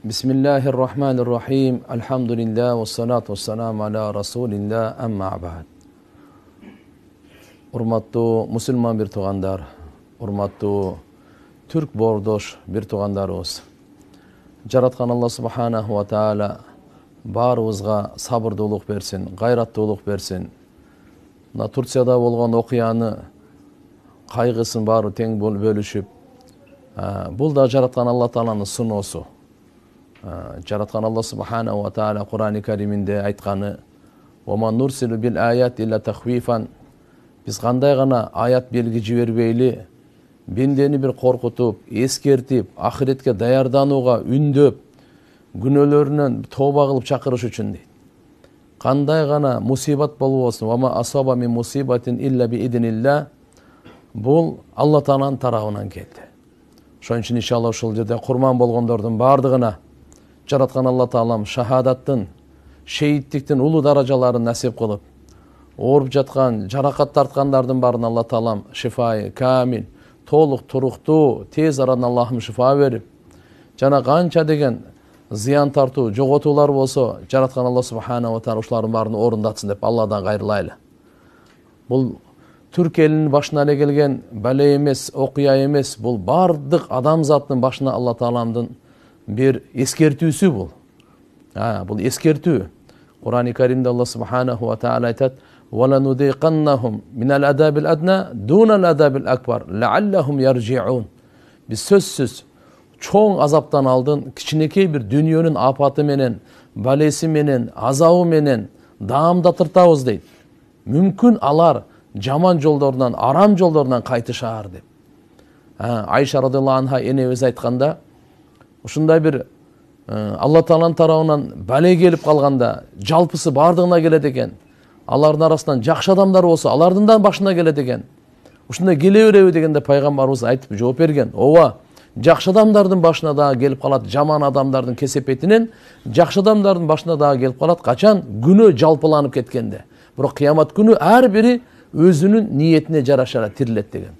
Bismillahirrahmanirrahim. Elhamdülillah ve salatu ve selamu ala Rasulillah amma ba'd. Urmattуу musulman bir tugandar, urmattуу Türk bordoş bir tugandarыбыз. Жараткан Allah subhanahu wa ta'ala barыбызга sabırдуулук берсин, гайраттуулук берсин. Мына Турцияда болгон окуяны кайгысын баары тең бөлүшүп, бул да жараткан Allah Taalанын сыноосу. Жараткан Allah subhanahu wa ta'ala Kur'an-ı Kerim'inde aytkаны: "Wa ma nursilu bil ayat illa takhwifan." Biz kандай gana ayat belgi жибербейли, бендени bir korkutup, eskertip, ahiretke dayardanууга ündöp, günölөрүнөн tooba kılıp çakırış üçün deydi. Kандай gana musibat bolуп болсун, "Wa ma asaba min musibatin illa bi idnillah." Bul Allah Taalанын тарабынан келди. Ошон үчүн иншалла ушул жерде курман болгондордун баардыгына жараткан Allah Taalам шахадаттын, шейиттиктин улуу даражаларын насип кылып, ооруп жаткан, жаракат тарткандардын баарына Allah Taalам шифайы камил, толук, туруктуу, тез арада Аллахым шифа берип, жана канча деген зыян тартуу, жоготуулар болсо, жараткан Allah subhanahu wa ta'ala ушулардын баарын орундатсын деп Алладан кайрылайлы. Бул Türk elinin başına ele gelgen bale emес, окуя эмес, bul bardыk адамзаттын başına Allah Taalamdын bir eskertүүsü bul. Bul eskertүү. Kur'an-ı Kerim'de Allah subhanahu wa ta'ala aytat: وَلَنُذِيقَنَّهُمْ مِنَ الْأَدَابِ الْأَدْنَى دُونَ الْأَدَابِ الْأَكْبَرِ لَعَلَّهُمْ يَرْجِعُونَ. Biz sözsüz çoğun azaptan aldın, kiçinekey bir dünyanın apatı menen, balesi menen, azabı menen dağımdatırtabыз deydi. Mümkün alar жаман жолдорунан, арам жолдорунан кайтышаар деп. Айша радыйаллаху анха энебиз айтканда, ушундай bir Allah Taalанын тарабынан бале келип калганда, жалпысы бардыгына келет экен. Алардын арасынан жакшы адамдар болсо, алардын да башына келет экен. Ушундай келе береби дегенде пайгамбарыбыз айтып жооп берген. Ооба, жакшы адамдардын башына да келип калат, жаман адамдардын кесепетинен жакшы адамдардын башына да келип калат. Качан күнөө жалпыланып кеткенде. Бирок кыямат күнү ар бири özünün niyetine jaraşa tirilet деген.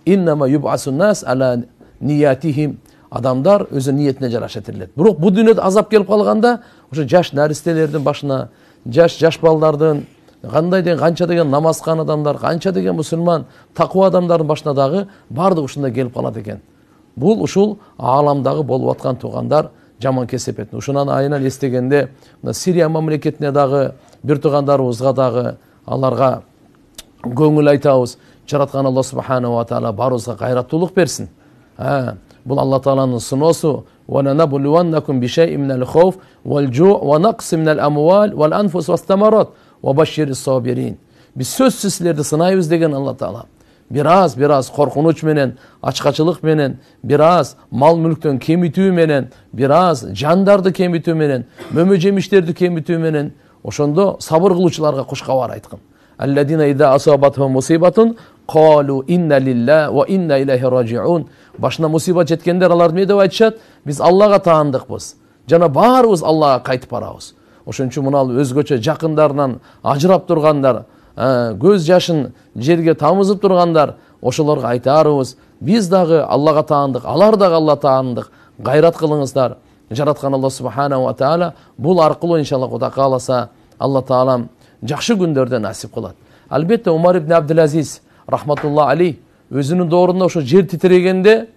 İnnema yub'asun nas ala niyatihim. Adamlar özü niyetine jaraşa tirilet. Bирок bu dünyada azap gelip kalganda, ошо жаш наристелердин башына, жаш балдардын, кандай деген канча деген намаз кылган адамдар, канча деген мусулман, таква адамдардын башына дагы бардык ушундай келип калат экен. Бул ушул ааламдагы болуп аткан туугандар жаман кесепет. Ушунан айынан эстегенде, Сирия мамлекетине дагы бир туугандарыбызга дагы аларга көңүл айтабыз. Жараткан Allah subhanahu wa ta'ala барыбызга кайраттуулук берсин. Бул Allah Taalанын сыноосу: "وَلَنَبْلُوَنَّكُمْ بِشَيْءٍ مِنَ الْخَوْفِ وَالْجُوعِ وَنَقْصٍ مِنَ الْأَمْوَالِ وَالْأَنْفُسِ وَالثَّمَرَاتِ وَبَشِّرِ الصَّابِرِينَ." Biz sözsüz sizlerdi sınayыбыз деген Allah Taala. Biraz korkunç menen, açkaçılık menen, biraz mal mülktön kemitүү menen, biraz jandardı kemitүү menen, mömө жемиштерди kemitүү menen, ошондо sabır кылуучуларга куш кабар айткан. الذين إذا أصابتهم مصيبة قالوا إن لله وإنا إليه راجعون. Başına musibet жеткендер алар эмне деп айтышат? Biz Allah'a таандыкпыз. Жана баарыбыз Allah'a кайтып барабыз. Ошон үчүн мына өзгөчө жакындарынан ажырап тургандар, көз жашын жерге тамызып тургандар, ошолорго айтарыбыз: Biz дагы Allah'a таандык, алар дагы Алла таандык. Гайрат кылыңыздар. Жараткан Allah subhanahu wa ta'ala бул аркылуу иншалла Кудай кааласа Allah Taalам жакшы күндөрдө насип кылат. Албетте Умар ибн Абдулазиз рахматулла алейх өзүнүн доорунда ошо жер титирегенде,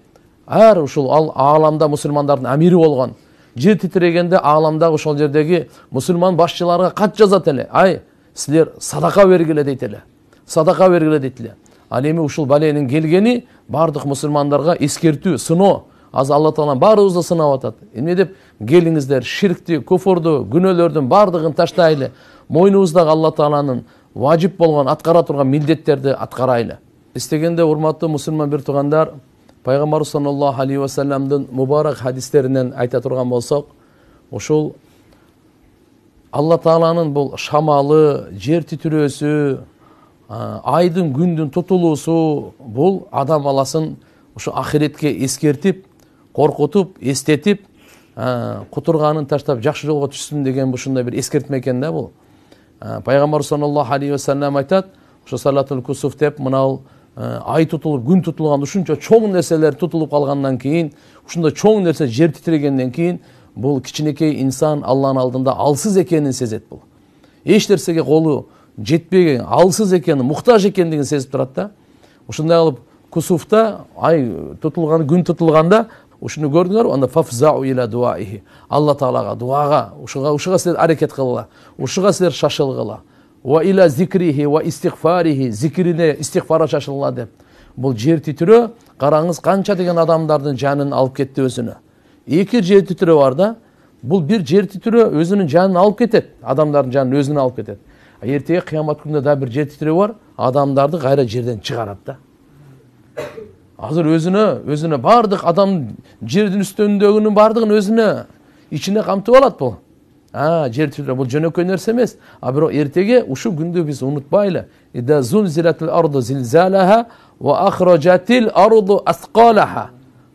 ушул ааламда мусулмандардын амири болгон. Жер титирегенде ааламдагы ошол жердеги мусулман башчыларга кат жазат эле. Силер садака бергиле дейт эле. Садака бергиле дейт эле. Ал эми ушул баленин келгени бардык мусулмандарга эскертүү, сыноо. Az Allah Taalам баарыбызды сынап атат. Эмне деп? Келиңиздер, ширкти, куфурду, күнөөлөрдүн бардыгын таштайлы. Мойнубуздагы Allah Taalанын важип болгон аткара турган милдеттерди аткарайлы. Истегенде урматтуу мусулман бир туугандар, Пайгамбар саллаллаху алейхи ва салламдын мубарак хадистеринен айта турган болсок, ушул Allah Taalанын бул шамалы, жер титирөөсү, айдын күндүн тутулуусу бул адам баласын ушу ахиретке эскертип, коркутуп, эстетип, кутурганын таштап жакшы жолго түшсүн деген ушундай бир эскертме экен да бул. Пайгамбар саллаллаху алейхи ва саллам айтат, ошо салатул кусуф деп мына ай тутулуп, күн тутулган ушунча чоң нерселер тутулуп калгандан кийин, ушундай чоң нерсе жер титирегенден кийин Бул кичинекей инсан Алланын алдында алсыз экенин сезет. Бул эч нерсеге колу жетпеген, алсыз экенин, муктаж экендигин сезип турат да. Ушундай кылып кусуфта ай тутулган, күн тутулганда ушуну көрдүңөрбү? Анда фафзау иля дуаихи. Алла Таалага дуага, ушуга силер аракет кылгыла, ушуга силер шашылгыла. Ва иля зикрихи ва истигфарихи, зикрине, истигфара шашылгыла деп. Бул жер титирөө, караңыз канча деген адамдардын жанын алып кетти өзүнө. Эки жер титирөө бар да. Бул бир жер титирөө өзүнүн жанын алып кетет, адамдардын жанын өзүнө алып кетет. Эртеге кыямат күнүндө да бир жер титирөө бар, адамдарды кайра жерден чыгарат да. Азыр өзүнө бардык адам жердин үстүндөгүнүн бардыгын өзүнө ичине камтып алат бул. Жер титирөө бул жөнөкөй нерсе эмес. Бирок эртеге ушу күндү биз унутпайлы. Ида зулзилатил арду зилзалаха ва ахрajатил арду асқалаха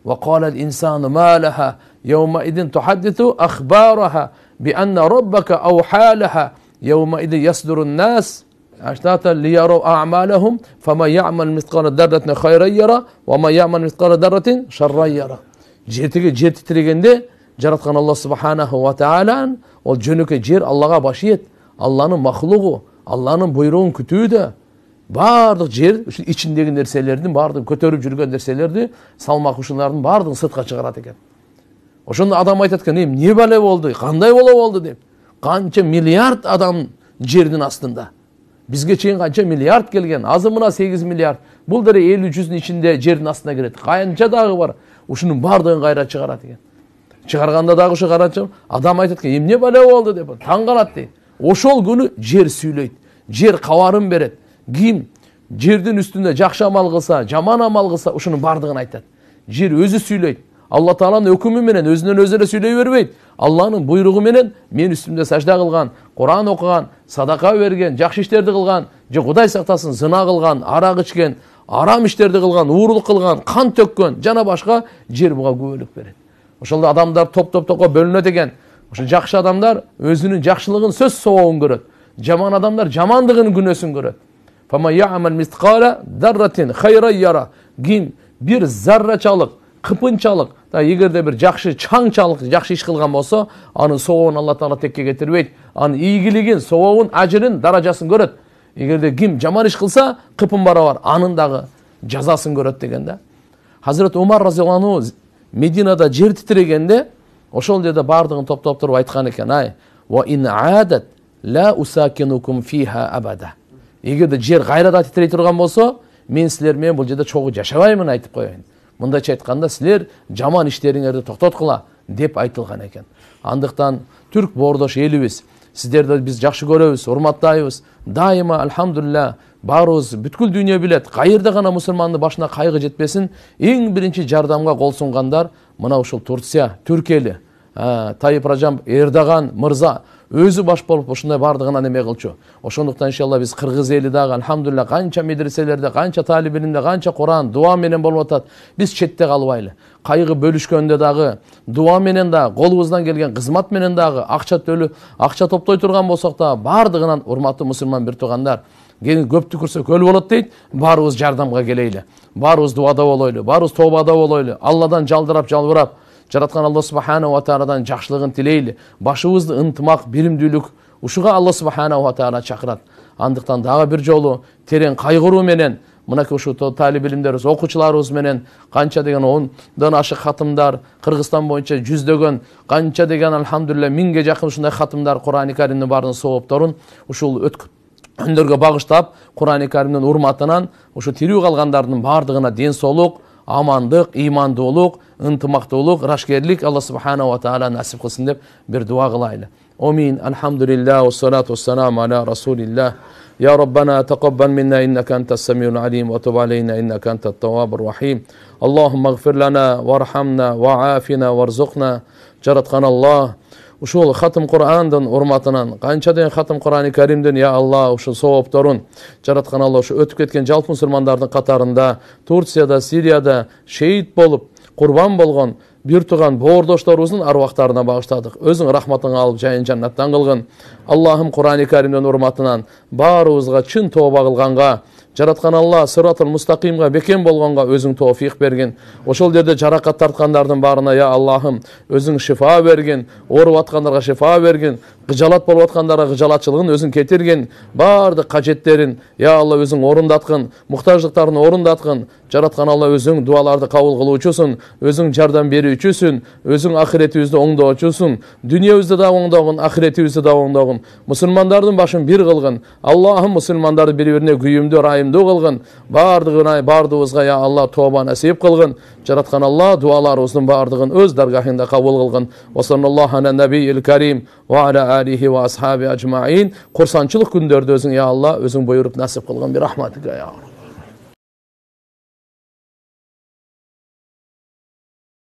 ва қалал инсану ма лаха يومئذ تحدث أخبارها بأن ربك أوحى لها يومئذ يصدر الناس أشتاتا ليروا أعمالهم فما يعمل مثقال ذرة خيرا يرى وما يعمل مثقال ذرة شرا يرى. Жер титирегенде жараткан Алла субханаху ва таала ол жөнөкөй жер Аллага баш ийет. Алланын махлугу, Алланын буйругун күтүүдө. Бардык жер ичиндеги нерселердин бардыгын көтөрүп жүргөн нерселерди салмак ушулардын бардыгын сыртка чыгарат экен. Ошондо адам айтат экен, эмне бале болду, кандай болду деп. Канча миллиард адам жердин астында. Бизге чейин канча миллиард келген. Азыр мына 8 миллиард. Бул деле 50-100'ün ичинде жердин астына кирет. Канча дагы бар. Ушунун бардыгын кайра чыгарат экен. Чыгарганда дагы ушу карачы адам айтат экен, эмне бале болду деп. Таң калат дейт. Ошол күнү жер сүйлөйт. Жер кабарын берет. Ким жердин үстүндө жакшы амал кылса, жаман амал кылса, ушунун бардыгын айтат. Жер өзү сүйлөйт. Алла Тааланын өкүмү менен өзүнөн өзү эле сүйлөй бербейт. Алланын буйругу менен мен үстүмдө сажда кылган, Куран окуган, садака берген, жакшы иштерди кылган, же Кудай сактасын, зына кылган, арак ичкен, арам иштерди кылган, уурулук кылган, кан төккөн, жана башка жер буга күбөлүк берет. Ошолдо адамдар топ-топко бөлүнөт экен. Ошо жакшы адамдар өзүнүн жакшылыгын сөз сообун көрөт. Жаман адамдар жамандыгынын күнөөсүн көрөт. Фама я'мал мисқала дарратин хайра яра. Ким бир заррачалык, кыпынчалык, эгерде бир жакшы чаңчалык, жакшы иш кылган болсо, анын сообун Алла Таала текке кетирбейт. Анын ийгилигин, сообун, ажырын, даражасын көрөт. Эгерде ким жаман иш кылса, кыпын барабар, анын дагы жазасын көрөт деген да. Хазрет Умар разияллаху анху Мединада жер титирегенде, ошол жерде бардыгын топтоп туруп айткан экен, ай, ва ин аадат ла усакинукум фиха абада. Эгерде жер кайрадан титирей турган болсо, мен силер менен бул жерде чогуу жашабаймын айтып коеюн. Мындайча айтканда силер жаман иштериңерди токтоткула деп айтылган экен. Андыктан түрк боордош элибиз, сиздерди биз жакшы көрөбүз, урматтайбыз. Дайыма алхамдулилlah баарыбыз бүткүл дүйнө билет, кайерде гана мусулмандын башына кайгы жетпесин, эң биринчи жардамга кол сунгандар мына ушул Турция, Түрк эли, Тайып Ражап Эрдоган мырза өзү баш болуп ушундай бардыгына неме кылчу. Ошондуктан иншалла биз кыргыз эли дагы алхамдулилlah канча медреселерде, канча талип илимде, канча Куран, дуа менен болуп атат. Биз четте калбайлы. Кайгы бөлүшкөндө дагы, дуа менен дагы, колубуздан келген кызмат менен дагы, акча топтой турган болсок да, бардыгынан урматтуу мусулман бир туугандар, көптү көрсө көл болот дейт. Баарыбыз жардамга келейли. Баарыбыз дуада болойлу, баарыбыз тообада болойлу. Алладан жалдырап, жалбырап, жараткан Алла субханаху ва тааладан жакшылыгын тилейли. Башыбызды ынтымак, биримдүүлүк ушуга Алла субханаху ва таала чакырат. Андыктан дагы бир жолу терең кайгыруу менен мынакей ушу талип илимдерибиз, окуучуларыбыз менен канча деген 10дан ашык хатымдар, Кыргызстан боюнча жүздөгөн, канча деген алхамдулилlah 1000ге жакын ушундай хатымдар Курани Каримдин баарынын соопторун ушул өндөргө багыштап, Курани Каримдин урматынан ушу тирүү калгандардын баардыгына ден соолук, амандык, имандуулук, ынтымактуулук, рашкерлик Алла субханаху ва таала насип кылсын деп бир дуа кылайлы. Амин. Алхамдулилlah ва салату вассаламу аля расулилlah. يا ربنا تقبل منا إنك أنت السميع العليم وتب علينا إنك أنت التواب الرحيم اللهم اغفر لنا وارحمنا وعافنا وارزقنا жараткан Аллах ушул хатым Кур'андын урматынан канча деген хатым Кур'ани Каримдин я Аллах ушул соопторун жараткан Аллах ушу өтүп кеткен жалпы мусулмандардын катарында Турцияда, Сирияда шейит болуп курбан болгон бир туган боордошторубуздун арвактарына багыштадык. Өзүң рахматыңа алып жайын жаннаттан кылгын. Аллахым Кур'ани Каримдин урматынан баарыбызга чын тооба кылганга, жараткан Алла сыратыл мустакимга бекен болгонго өзүң тоофик берген. Ошол жерде жаракат тарткандардын баарына я Аллахым өзүң шифа берген, ооруп аткандарга шифа берген, гыжалат болуп аткандарга гыжалатчылыгын өзүң кетирген, баардык кажеттерин я Алла өзүң орундаткын, муктаждыктарын орундаткын. Жараткан Алла өзүң дуаларды кабыл кылуучусун, өзүң жардам берүүчүсүн, өзүң ахиретибизди оңдоочусун, дүйнөбүздү да оңдогун, ахиретибизди да оңдогун. Мусулмандардын башын бир кылгын. Аллахым мусулмандарды бири-бирине күйүмдүү, райымдуу кылгын. Бардыгыбызга я Алла тоба насип кылгын. Жараткан Алла дуаларыбыздын бардыгын өз даргахында кабыл кылгын. Ва саллаллаху аля набийил карим ва аля алихи ва асхаби ажмаин. Курсанчылык күндөрдө өзүң я Алла өзүң буйруп насип кылгын. Би рахматыга я